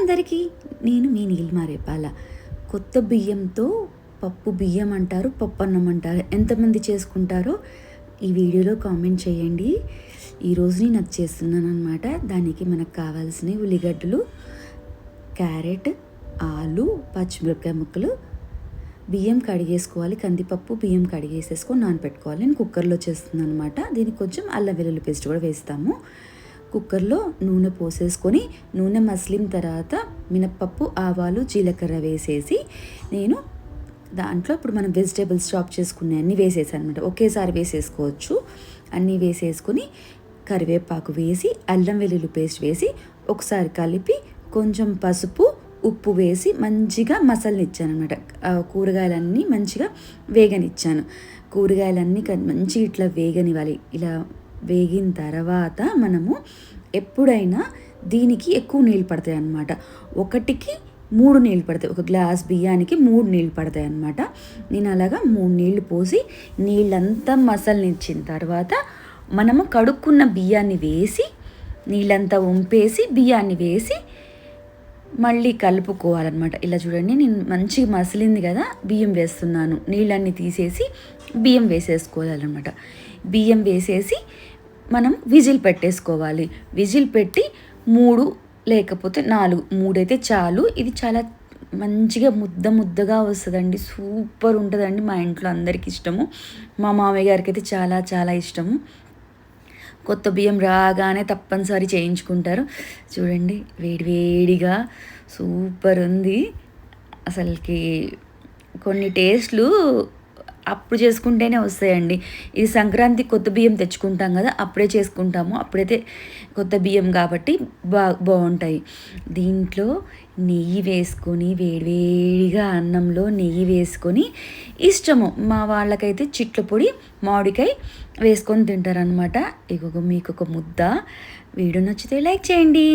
అందరికీ నేను మీ నీలిమారేపాల. కొత్త బియ్యంతో పప్పు బియ్యం అంటారు, పప్పు అన్నం అంటారు. ఎంతమంది చేసుకుంటారో ఈ వీడియోలో కామెంట్ చేయండి. ఈరోజు నేను అది చేస్తున్నాను అనమాట. దానికి మనకు కావాల్సినవి ఉల్లిగడ్డలు, క్యారెట్, ఆలు, పచ్చిమిరపకాయ ముక్కలు, బియ్యం కడిగేసుకోవాలి. కందిపప్పు బియ్యం కడిగేసేసుకొని నానపెట్టుకోవాలి. నేను కుక్కర్లో చేస్తున్నాను అనమాట. దీనికి కొంచెం అల్లం వెల్లుల్లి పేస్ట్ కూడా వేస్తాము. కుక్కర్లో నూనె పోసేసుకొని నూనె మసిలిన తర్వాత మినప్పప్పు, ఆవాలు, జీలకర్ర వేసేసి నేను దాంట్లో ఇప్పుడు మనం వెజిటేబుల్స్ చాప్ చేసుకునే అన్నీ వేసేసాను అనమాట. ఒకేసారి వేసేసుకోవచ్చు. అన్నీ వేసేసుకొని కరివేపాకు వేసి అల్లం వెల్లుల్లి పేస్ట్ వేసి ఒకసారి కలిపి కొంచెం పసుపు, ఉప్పు వేసి మంచిగా మసలనిచ్చాను అనమాట. కూరగాయలన్నీ మంచిగా వేగనిచ్చాను. కూరగాయలన్నీ మంచిగా ఇట్లా వేగనివ్వాలి. ఇలా వేగిన తర్వాత మనము ఎప్పుడైనా దీనికి ఎక్కువ నీళ్ళు పడతాయి అన్నమాట. 1కి 3 నీళ్ళు పడతాయి. ఒక గ్లాస్ బియ్యానికి 3 నీళ్ళు పడతాయి అన్నమాట. నేను అలాగా 3 నీళ్ళు పోసి నీళ్ళంతా మసలనిచ్చిన తర్వాత మనము కడుక్కున్న బియ్యాన్ని వేసి నీళ్ళంతా వంపేసి బియ్యాన్ని వేసి మళ్ళీ కలుపుకోవాలన్నమాట. ఇలా చూడండి, నేను మంచిగా మసిలింది కదా, బియ్యం వేస్తున్నాను. నీళ్ళన్నీ తీసేసి బియ్యం వేసేసుకోవాలన్నమాట. బియ్యం వేసేసి మనం విజిల్ పెట్టేసుకోవాలి. విజిల్ పెట్టి 3 లేకపోతే 4, 3 అయితే చాలు. ఇది చాలా మంచిగా ముద్దగా వస్తుందండి. సూపర్ ఉంటుందండి. మా ఇంట్లో అందరికీ ఇష్టము. మా మామయ్య గారికి అయితే చాలా చాలా ఇష్టము. కొత్త బియ్యం రాగానే తప్పనిసరి చేయించుకుంటారు. చూడండి, వేడివేడిగా సూపర్ ఉంది. అసలుకి కొన్ని టేస్ట్లు అప్పుడు చేసుకుంటేనే వస్తాయండి. ఇది సంక్రాంతి కొత్త బియ్యం తెచ్చుకుంటాం కదా, అప్పుడే చేసుకుంటాము. అప్పుడైతే కొత్త బియ్యం కాబట్టి బాగుంటాయి. దీంట్లో నెయ్యి వేసుకొని వేడివేడిగా అన్నంలో నెయ్యి వేసుకొని ఇష్టము మా వాళ్ళకైతే చిట్ల పొడి, మామిడికాయ వేసుకొని తింటారనమాట. ఇగో మీకు ఒక ముద్ద. వీడియో నచ్చితే లైక్ చేయండి.